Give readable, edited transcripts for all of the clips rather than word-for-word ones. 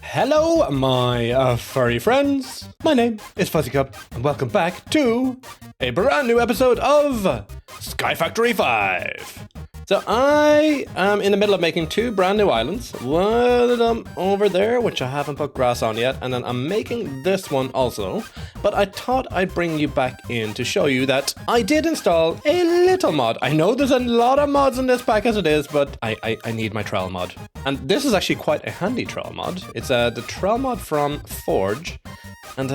Hello, my furry friends. My name is Fuzzy Cup, and welcome back to a brand new episode of Skyfactory 5. So I am in the middle of making two brand new islands. One of them over there, which I haven't put grass on yet, and then I'm making this one also. But I thought I'd bring you back in to show you that I did install a little mod. I know there's a lot of mods in this pack as it is, but I need my trowel mod. And this is actually quite a handy trowel mod. It's the trowel mod from Forge, and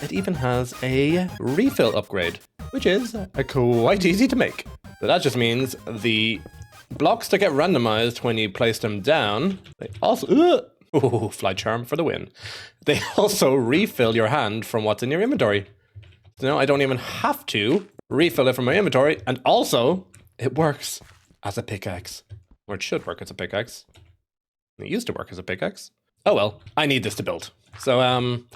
it even has a refill upgrade, which is quite easy to make. So that just means the blocks that get randomized when you place them down, they also... fly charm for the win. They also refill your hand from what's in your inventory. So now I don't even have to refill it from my inventory, and also it works as a pickaxe. Or it should work as a pickaxe. It used to work as a pickaxe. Oh well, I need this to build. So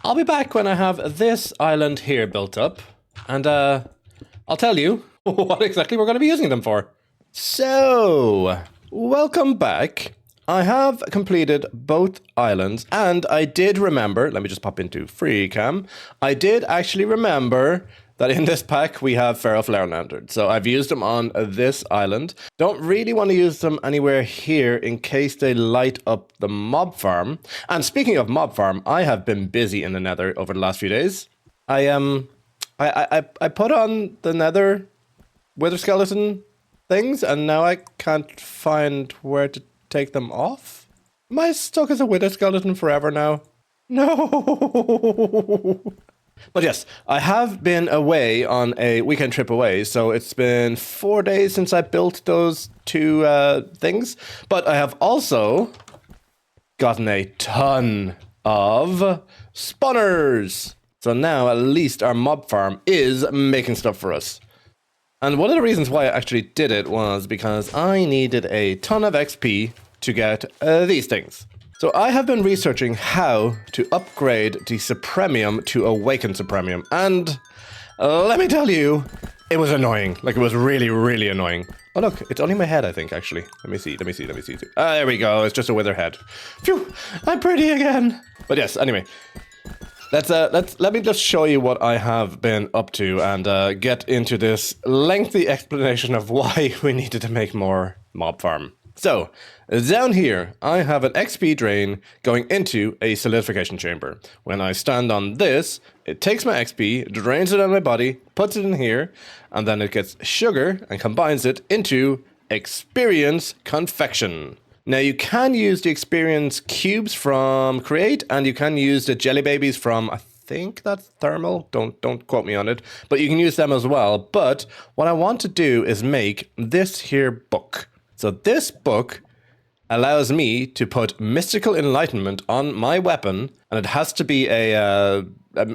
I'll be back when I have this island here built up, and I'll tell you what exactly we're going to be using them for. So, welcome back. I have completed both islands, and I did remember, let me just pop into free cam, I did actually remember that in this pack we have Feral Flare Lantern. So I've used them on this island. Don't really want to use them anywhere here in case they light up the mob farm. And speaking of mob farm, I have been busy in the nether over the last few days. I put on the nether wither skeleton things, and now I can't find where to take them off. Am I stuck as a wither skeleton forever now? No. But yes, I have been away on a weekend trip away, so it's been 4 days since I built those two things. But I have also gotten a ton of spawners. So now at least our mob farm is making stuff for us. And one of the reasons why I actually did it was because I needed a ton of XP to get these things. So I have been researching how to upgrade the supremium to awakened supremium. And let me tell you, it was annoying. Like, it was really, really annoying. Oh look, it's only my head, I think, actually. Let me see. There we go, it's just a wither head. Phew, I'm pretty again. But yes, anyway. Let me just show you what I have been up to and get into this lengthy explanation of why we needed to make more mob farm. So, down here, I have an XP drain going into a solidification chamber. When I stand on this, it takes my XP, drains it out of my body, puts it in here, and then it gets sugar and combines it into experience confection. Now, you can use the experience cubes from Create, and you can use the jelly babies from, I think that's thermal. Don't quote me on it, but you can use them as well. But what I want to do is make this here book. So this book allows me to put mystical enlightenment on my weapon, and it has to be a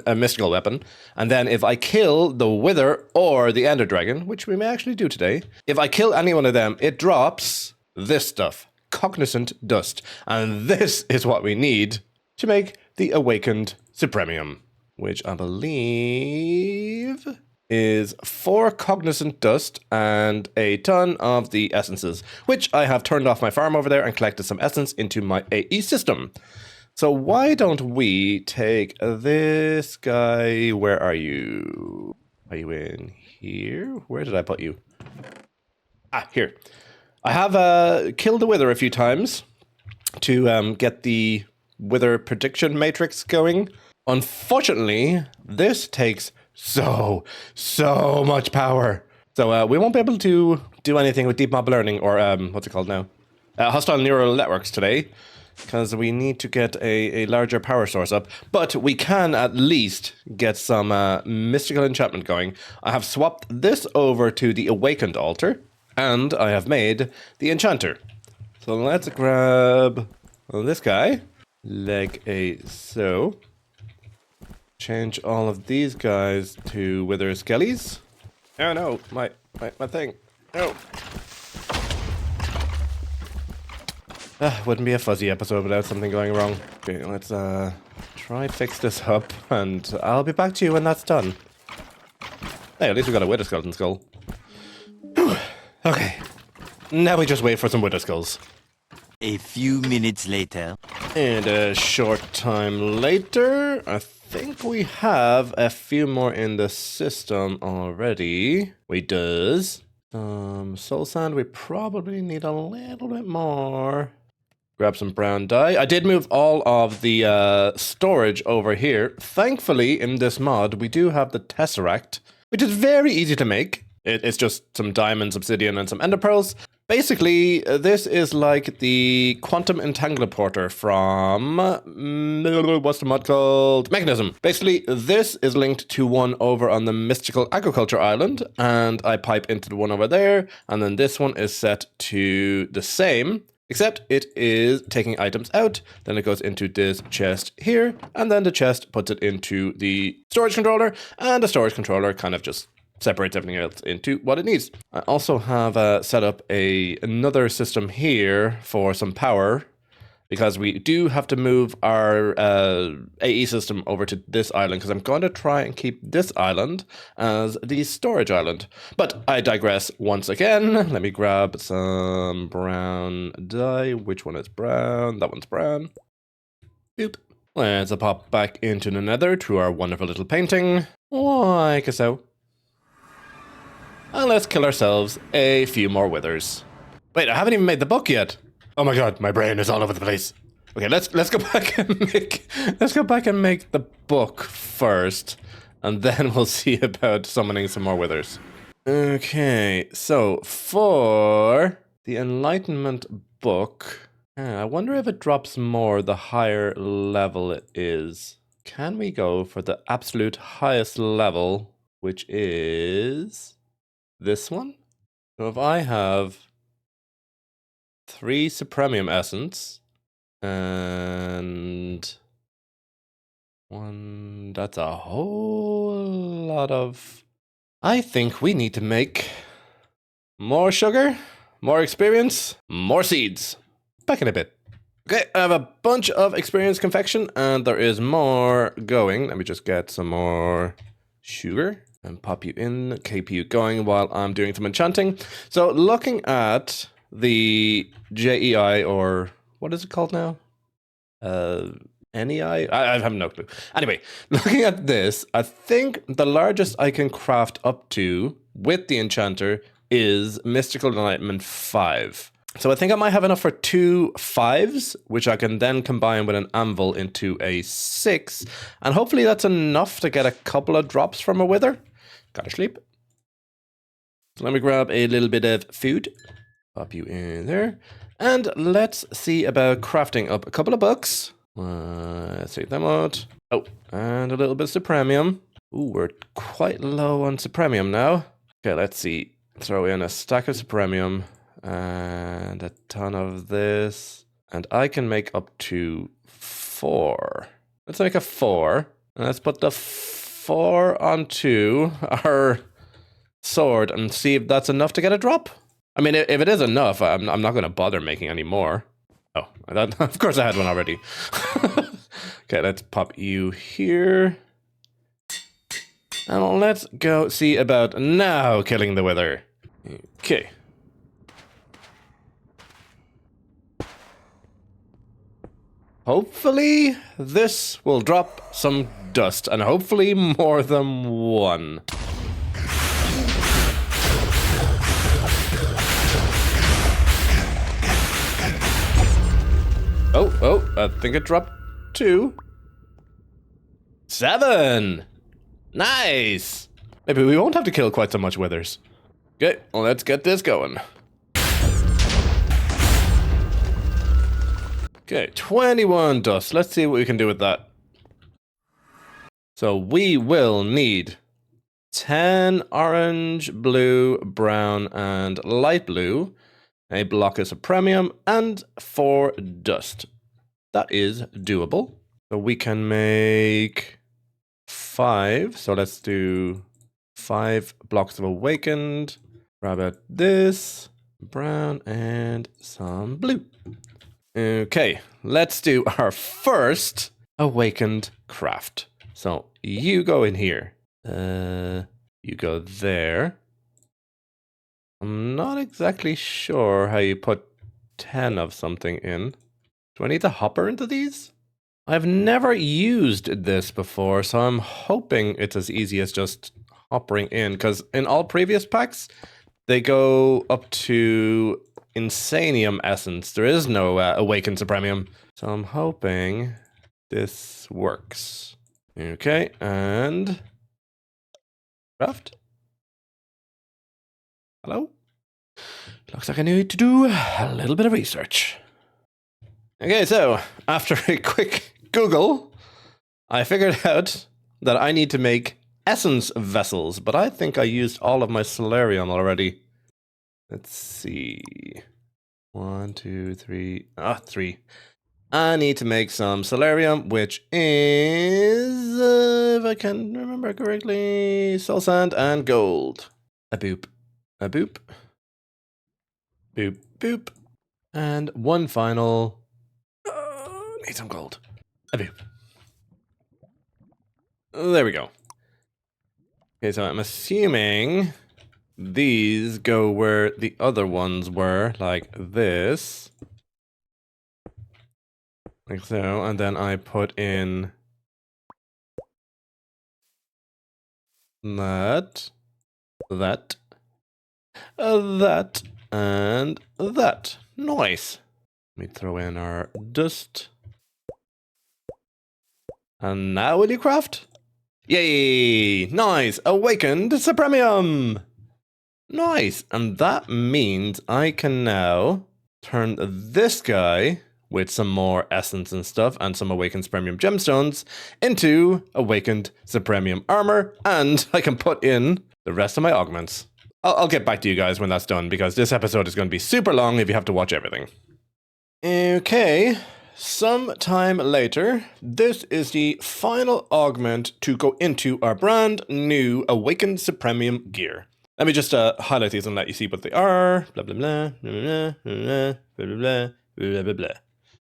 mystical weapon. And then if I kill the wither or the ender dragon, which we may actually do today, if I kill any one of them, it drops this stuff. Cognizant dust, and this is what we need to make the awakened supremium, which I believe is 4 cognizant dust and a ton of the essences, which I have turned off my farm over there and collected some essence into my AE system. So why don't we take this guy? Where are you? Are you in here? Where did I put you? Ah, here. I have killed the wither a few times to get the wither prediction matrix going. Unfortunately, this takes so much power. So we won't be able to do anything with deep mob learning or what's it called now? Hostile neural networks today, because we need to get a larger power source up. But we can at least get some mystical enchantment going. I have swapped this over to the awakened altar. And I have made the enchanter. So let's grab this guy, like so. Change all of these guys to wither skellies. Oh no, my thing. Oh. Wouldn't be a fuzzy episode without something going wrong. Okay, let's try fix this up, and I'll be back to you when that's done. Hey, at least we got a wither skeleton skull. Okay, now we just wait for some wither skulls. A few minutes later. And a short time later, I think we have a few more in the system already. We does. Soul sand, we probably need a little bit more. Grab some brown dye. I did move all of the storage over here. Thankfully, in this mod, we do have the Tesseract, which is very easy to make. It's just some diamonds, obsidian, and some ender pearls. Basically, this is like the quantum entangleporter from... what's the mod called? Mechanism. Basically, this is linked to one over on the mystical agriculture island, and I pipe into the one over there, and then this one is set to the same, except it is taking items out, then it goes into this chest here, and then the chest puts it into the storage controller, and the storage controller kind of just separates everything else into what it needs. I also have set up another system here for some power, because we do have to move our AE system over to this island, because I'm going to try and keep this island as the storage island. But I digress once again. Let me grab some brown dye. Which one is brown? That one's brown. Boop. Let's pop back into the nether to our wonderful little painting. Like so. And let's kill ourselves a few more withers. Wait, I haven't even made the book yet. Oh my god, my brain is all over the place. Okay, let's go back and make the book first, and then we'll see about summoning some more withers. Okay, so for the enlightenment book, I wonder if it drops more the higher level it is. Can we go for the absolute highest level, which is this one? So if I have 3 supremium essence and 1, that's a whole lot of... I think we need to make more sugar, more experience, more seeds. Back in a bit. Okay, I have a bunch of experience confection, and there is more going. Let me just get some more sugar and pop you in, keep you going while I'm doing some enchanting. So looking at the JEI, or what is it called now? NEI? I have no clue. Anyway, looking at this, I think the largest I can craft up to with the enchanter is Mystical Enlightenment 5. So I think I might have enough for 2 5s, which I can then combine with an anvil into a 6. And hopefully that's enough to get a couple of drops from a wither. Gotta sleep. So let me grab a little bit of food. Pop you in there. And let's see about crafting up a couple of books. Let's take them out. Oh, and a little bit of supremium. Ooh, we're quite low on supremium now. Okay, let's see. Throw in a stack of supremium and a ton of this. And I can make up to 4. Let's make a 4. And let's put the 4 onto our sword and see if that's enough to get a drop. I mean, if it is enough, I'm not going to bother making any more. Oh, of course I had one already. Okay, let's pop you here. And let's go see about now killing the wither. Okay. Hopefully this will drop some dust, and hopefully more than one. Oh, I think it dropped 2. 7! Nice! Maybe we won't have to kill quite so much withers. Okay, well, let's get this going. Okay, 21 dust. Let's see what we can do with that. So we will need 10 orange, blue, brown, and light blue, a block of supremium, and 4 dust. That is doable. So we can make 5. So let's do 5 blocks of awakened. Grab out this, brown, and some blue. Okay, let's do our first awakened craft. So you go in here. You go there. I'm not exactly sure how you put 10 of something in. Do I need to hopper into these? I've never used this before, so I'm hoping it's as easy as just hoppering in, because in all previous packs, they go up to Insanium Essence. There is no Awakened Supremium. So I'm hoping this works. Okay, and... craft? Hello? Looks like I need to do a little bit of research. Okay, so after a quick Google, I figured out that I need to make essence vessels, but I think I used all of my solarium already. Let's see. 1, 2, 3. 3. I need to make some solarium, which is, if I can remember correctly, soul sand and gold. A boop. A boop. Boop, boop. And one final. Need some gold. A boop. There we go. Okay, so I'm assuming these go where the other ones were, like this. Like so, and then I put in that, that, and that. Nice. Let me throw in our dust. And now will you craft? Yay! Nice! Awakened Supremium! Nice! And that means I can now turn this guy with some more essence and stuff and some Awakened Supremium gemstones into Awakened Supremium armor, and I can put in the rest of my augments. I'll get back to you guys when that's done, because this episode is going to be super long if you have to watch everything. Okay, sometime later, this is the final augment to go into our brand new Awakened Supremium gear. Let me just highlight these and let you see what they are. Blah, blah, blah, blah, blah, blah, blah, blah, blah, blah, blah.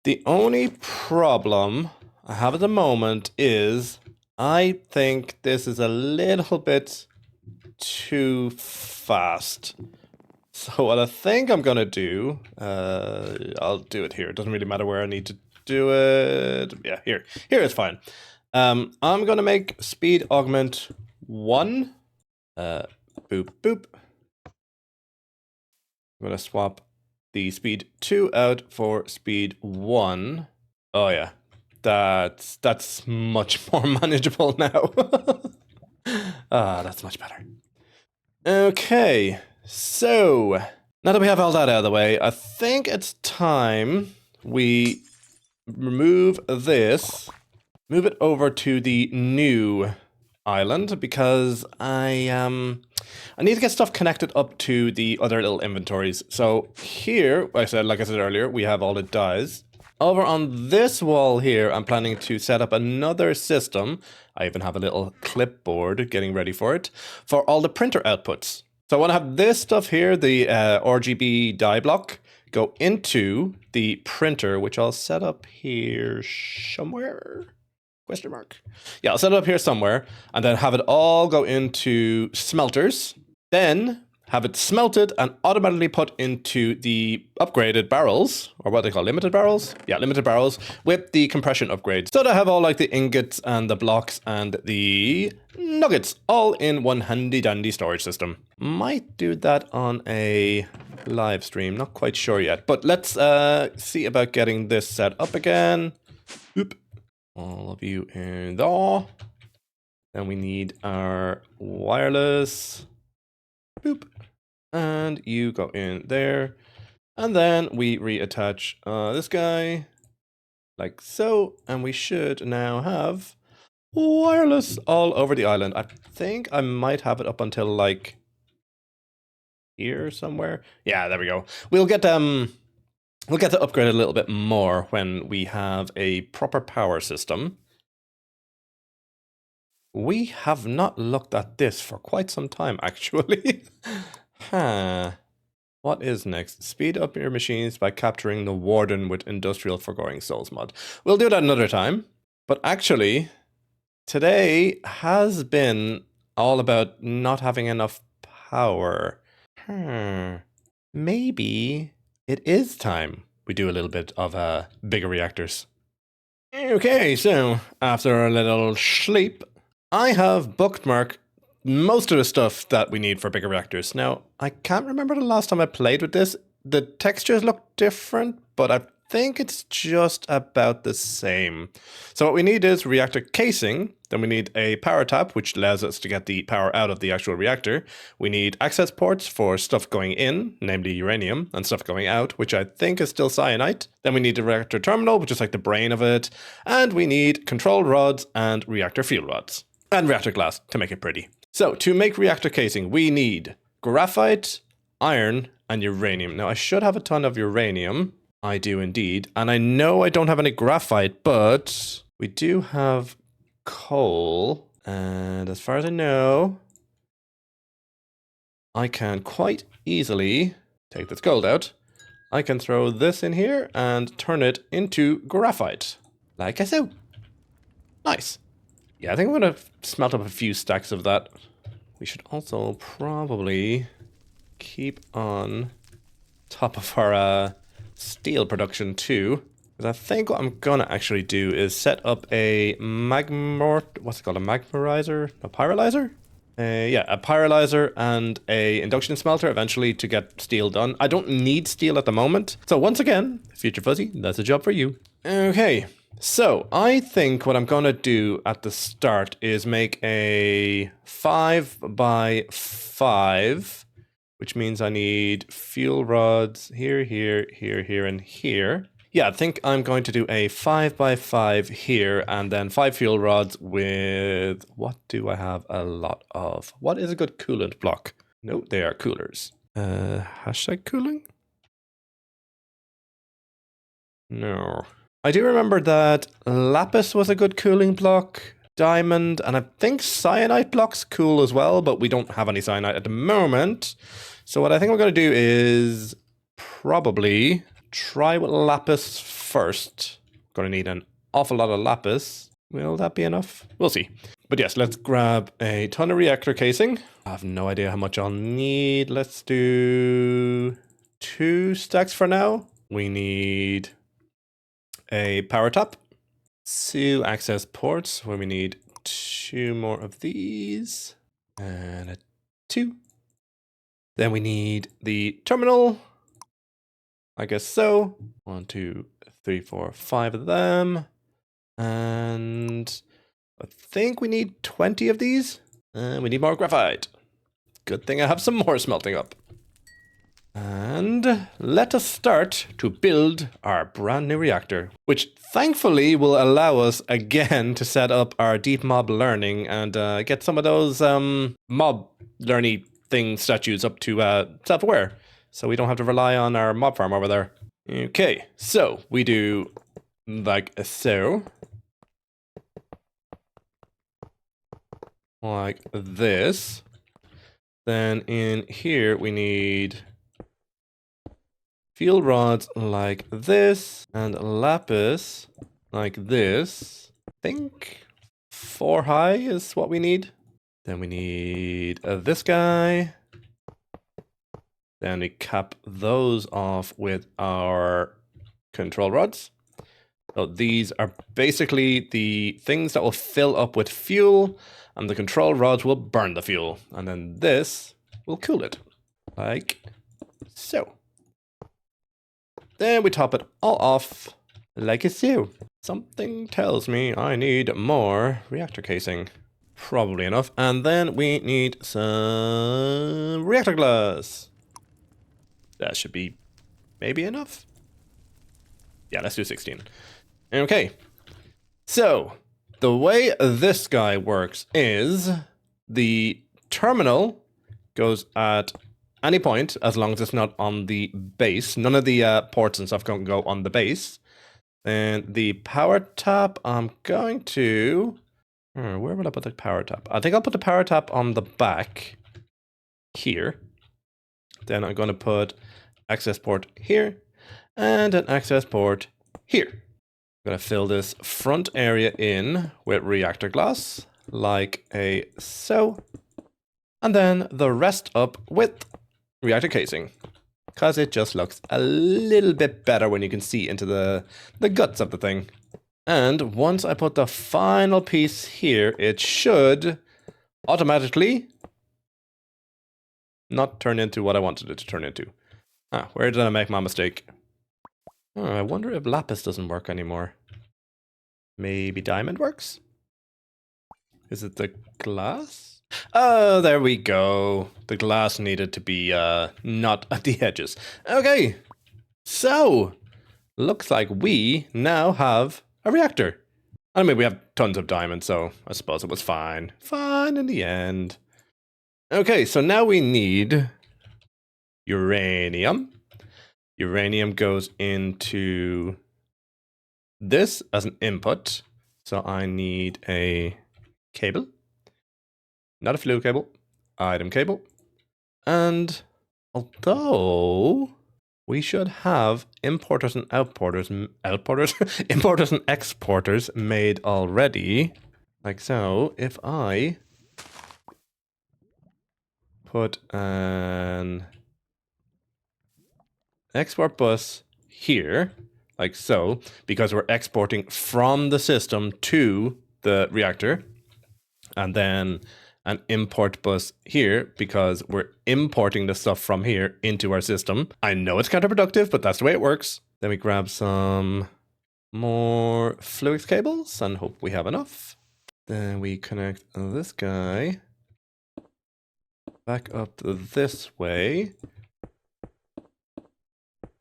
The only problem I have at the moment is I think this is a little bit too fast. So what I think I'm gonna do, I'll do it here. It doesn't really matter where I need to do it. Yeah, here. Here is fine. I'm gonna make speed augment 1. Boop, boop. I'm gonna swap the speed 2 out for speed 1. Oh yeah, that's much more manageable now. That's much better. Okay, so now that we have all that out of the way, I think it's time we remove this, move it over to the new island, because I need to get stuff connected up to the other little inventories. So here, like I said earlier, we have all the dyes. Over on this wall here, I'm planning to set up another system. I even have a little clipboard getting ready for it, for all the printer outputs. So I want to have this stuff here, the RGB dye block, go into the printer, which I'll set up here somewhere. Question mark. Yeah, I'll set it up here somewhere, and then have it all go into smelters. Then have it smelted and automatically put into the upgraded barrels, or what they call limited barrels. Yeah, limited barrels with the compression upgrades. So to have all like the ingots and the blocks and the nuggets all in one handy dandy storage system. Might do that on a live stream, not quite sure yet. But let's see about getting this set up again. Oop. All of you in there. Then we need our wireless. Boop. And you go in there. And then we reattach this guy like so. And we should now have wireless all over the island. I think I might have it up until like here somewhere. Yeah, there we go. We'll get to upgrade it a little bit more when we have a proper power system. We have not looked at this for quite some time, actually. Huh. What is next? Speed up your machines by capturing the warden with industrial forgoing souls mod. We'll do that another time. But actually, today has been all about not having enough power. Maybe it is time we do a little bit of bigger reactors. Okay, so after a little sleep, I have bookmarked most of the stuff that we need for bigger reactors. Now, I can't remember the last time I played with this. The textures look different, but I think it's just about the same. So what we need is reactor casing. Then we need a power tap, which allows us to get the power out of the actual reactor. We need access ports for stuff going in, namely uranium, and stuff going out, which I think is still cyanite. Then we need the reactor terminal, which is like the brain of it. And we need control rods and reactor fuel rods. And reactor glass to make it pretty. So to make reactor casing, we need graphite, iron, and uranium. Now I should have a ton of uranium. I do indeed. And I know I don't have any graphite, but we do have coal. And as far as I know, I can quite easily take this gold out. I can throw this in here and turn it into graphite. Like so. Nice. Yeah, I think I'm going to smelt up a few stacks of that. We should also probably keep on top of our steel production too. Because I think what I'm going to actually do is set up a what's it called? A magmarizer? A pyrolyzer? Yeah, a pyrolyzer and a induction smelter eventually to get steel done. I don't need steel at the moment. So once again, Future Fuzzy, that's a job for you. Okay, so I think what I'm going to do at the start is make a 5x5, which means I need fuel rods here, here, here, here, and here. Yeah, I think I'm going to do a 5x5 here and then 5 fuel rods with, what do I have a lot of? What is a good coolant block? No, they are coolers. Hashtag cooling? No. I do remember that lapis was a good cooling block, diamond, and I think cyanite blocks cool as well, but we don't have any cyanite at the moment. So what I think we're going to do is probably try with lapis first. Going to need an awful lot of lapis. Will that be enough? We'll see. But yes, let's grab a ton of reactor casing. I have no idea how much I'll need. Let's do 2 stacks for now. We need a power tap, 2 access ports where we need 2 more of these, and a 2. Then we need the terminal. I guess so. 1, 2, 3, 4, 5 of them. And I think we need 20 of these. And we need more graphite. Good thing I have some more smelting up. And let us start to build our brand new reactor, which thankfully will allow us again to set up our deep mob learning and get some of those mob learning thing statues up to self-aware, so we don't have to rely on our mob farm over there. Okay, so we do like so. Like this. Then in here we need fuel rods like this, and lapis like this. I think 4 high is what we need. Then we need this guy. Then we cap those off with our control rods. So these are basically the things that will fill up with fuel, and the control rods will burn the fuel. And then this will cool it, like so. Then we top it all off like so. Something tells me I need more reactor casing. Probably enough. And then we need some reactor glass. That should be maybe enough. Yeah, let's do 16. Okay. So the way this guy works is the terminal goes at any point, as long as it's not on the base. None of the ports and stuff can go on the base. And the power tap, I'm going to... where will I put the power tap? I think I'll put the power tap on the back here. Then I'm going to put access port here and an access port here. I'm going to fill this front area in with reactor glass, like so. And then the rest up with reactor casing. because it just looks a little bit better when you can see into the guts of the thing. And once I put the final piece here, it should automatically not turn into what I wanted it to turn into. Ah, where did I make my mistake? Oh, I wonder if lapis doesn't work anymore. Maybe diamond works? Is it the glass? Oh, there we go. The glass needed to be not at the edges. Okay, so looks like we now have a reactor. I mean, we have tons of diamonds, so I suppose it was fine. Fine in the end. Okay, so now we need uranium. Uranium goes into this as an input. So I need a cable. Not a fluid cable. Item cable. And although we should have importers and importers and exporters made already. Like so, if I put an export bus here, like so, because we're exporting from the system to the reactor, and then an import bus here because we're importing the stuff from here into our system. I know it's counterproductive, but that's the way it works. Then we grab some more Flux cables and hope we have enough. Then we connect this guy back up this way,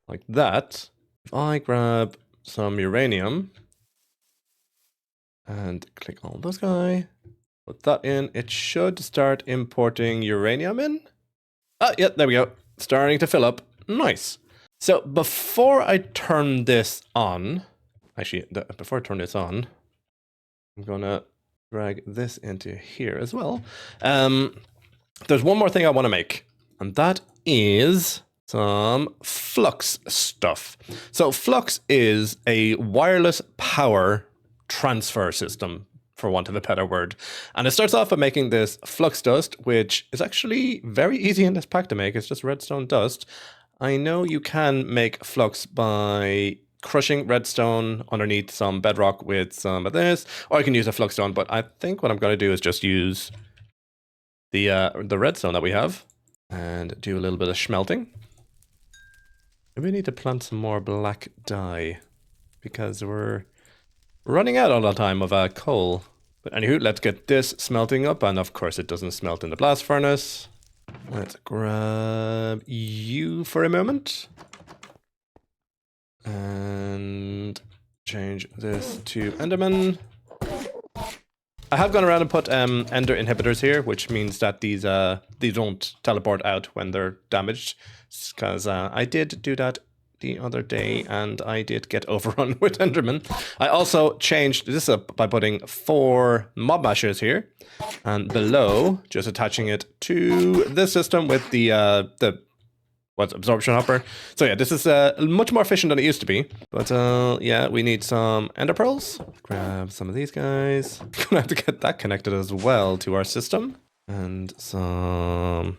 like that. If I grab some uranium and click on this guy, put that in, it should start importing uranium in. Ah, yeah, there we go. Starting to fill up. Nice. So before I turn this on, actually, before I turn this on, I'm gonna drag this into here as well. There's one more thing I want to make, and that is some Flux stuff. So Flux is a wireless power transfer system, for want of a better word. And it starts off by making this Flux dust, which is actually very easy in this pack to make. It's just redstone dust. I know you can make Flux by crushing redstone underneath some bedrock with some of this, or I can use a Flux stone, but I think what I'm going to do is just use the redstone that we have and do a little bit of smelting. Maybe we need to plant some more black dye because we're running out all the time of coal. But anywho, let's get this smelting up, and of course it doesn't smelt in the blast furnace. Let's grab you for a moment. And change this to Enderman. I have gone around and put ender inhibitors here, which means that these don't teleport out when they're damaged. Because I did do that the other day, and I did get overrun with Enderman. I also changed this up by putting 4 mob mashers here, and below, just attaching it to this system with the absorption hopper. So yeah, this is much more efficient than it used to be. But yeah, we need some ender pearls. Grab some of these guys. Gonna have to get that connected as well to our system, and some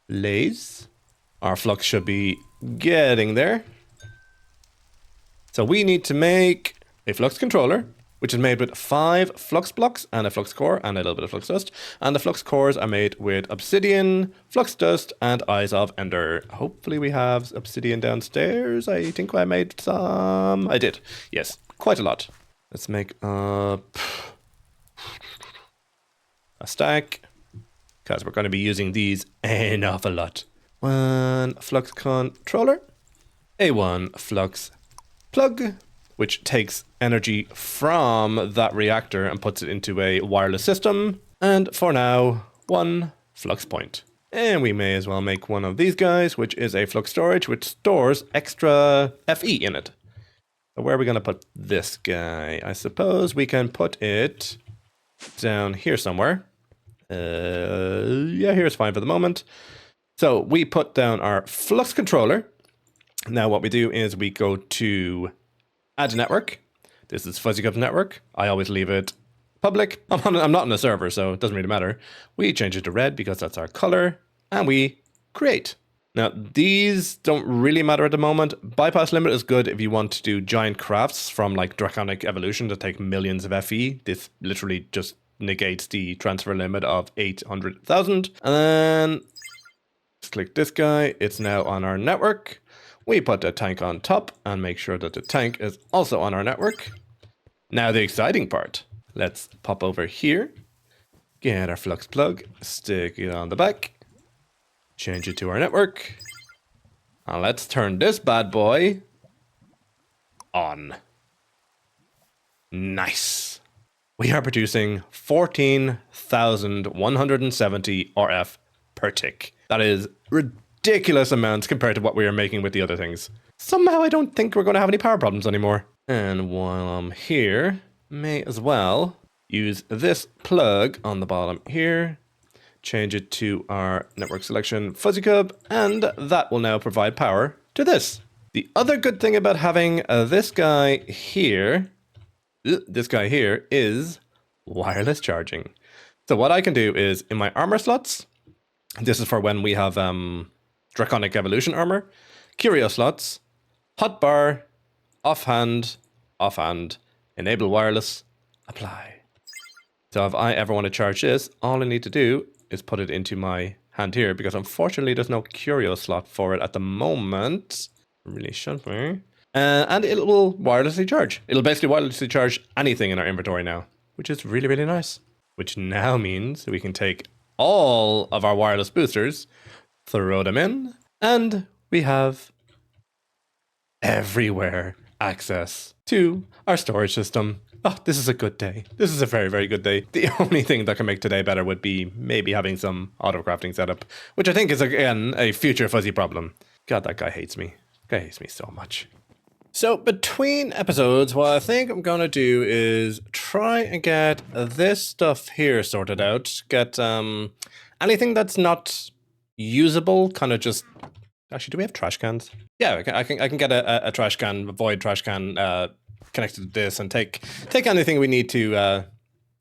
lays. Our Flux should be getting there. So we need to make a Flux controller, which is made with 5 Flux blocks and a Flux core and a little bit of Flux dust. And the Flux cores are made with obsidian, Flux dust, and Eyes of Ender. Hopefully we have obsidian downstairs. I think I made some. I did. Yes, quite a lot. Let's make up a stack, because we're going to be using these an awful lot. 1 Flux controller, A1 Flux plug, which takes energy from that reactor and puts it into a wireless system. And for now, 1 Flux point. And we may as well make one of these guys, which is a Flux storage, which stores extra Fe in it. So where are we going to put this guy? I suppose we can put it down here somewhere. Yeah, here's fine for the moment. So we put down our Flux controller. Now what we do is we go to add network. This is Fuzzy Cub's network. I always leave it public. I'm not on a server, so it doesn't really matter. We change it to red because that's our color, and we create. Now, these don't really matter at the moment. Bypass limit is good if you want to do giant crafts from like Draconic Evolution that take millions of FE. This literally just negates the transfer limit of 800,000. And then let's click this guy. It's now on our network. We put the tank on top and make sure that the tank is also on our network. Now the exciting part. Let's pop over here. Get our Flux plug. Stick it on the back. Change it to our network. And let's turn this bad boy on. Nice. We are producing 14,170 RF per tick. That is ridiculous amounts compared to what we are making with the other things. Somehow I don't think we're going to have any power problems anymore. And while I'm here, may as well use this plug on the bottom here. Change it to our network selection fuzzy cube, and that will now provide power to this. The other good thing about having this guy here is wireless charging. So what I can do is in my armor slots, this is for when we have Draconic Evolution armor, curio slots, hotbar, offhand, enable wireless, apply. So if I ever want to charge this, all I need to do is put it into my hand here, because unfortunately there's no curio slot for it at the moment. Really should be. And it will wirelessly charge. It'll basically wirelessly charge anything in our inventory now, which is really, really nice. Which now means we can take all of our wireless boosters, throw them in, and we have everywhere access to our storage system. Oh, this is a good day. This is a very, very good day. The only thing that can make today better would be maybe having some auto-crafting setup, which I think is, again, a future fuzzy problem. God, that guy hates me. Guy hates me so much. So between episodes, what I think I'm going to do is try and get this stuff here sorted out. Get anything that's not usable, kind of just... Actually, do we have trash cans? Yeah, I can get a trash can, a void trash can connected to this, and take anything we need to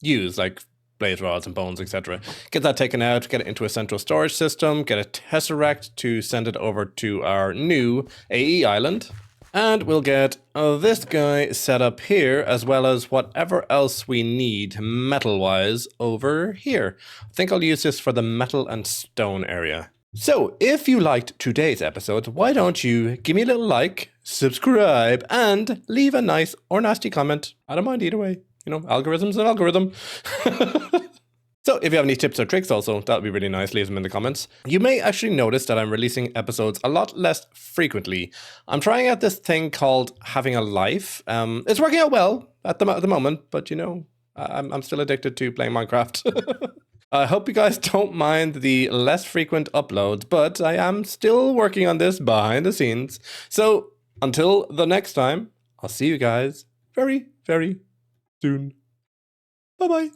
use, like blaze rods and bones, etc. Get that taken out, get it into a central storage system, get a tesseract to send it over to our new AE island. And we'll get this guy set up here, as well as whatever else we need metal-wise over here. I think I'll use this for the metal and stone area. So, if you liked today's episode, why don't you give me a little like, subscribe, and leave a nice or nasty comment. I don't mind either way. You know, algorithm's an algorithm. So if you have any tips or tricks also, that would be really nice. Leave them in the comments. You may actually notice that I'm releasing episodes a lot less frequently. I'm trying out this thing called having a life. It's working out well at the moment, but you know, I'm still addicted to playing Minecraft. I hope you guys don't mind the less frequent uploads, but I am still working on this behind the scenes. So until the next time, I'll see you guys very, very soon. Bye-bye.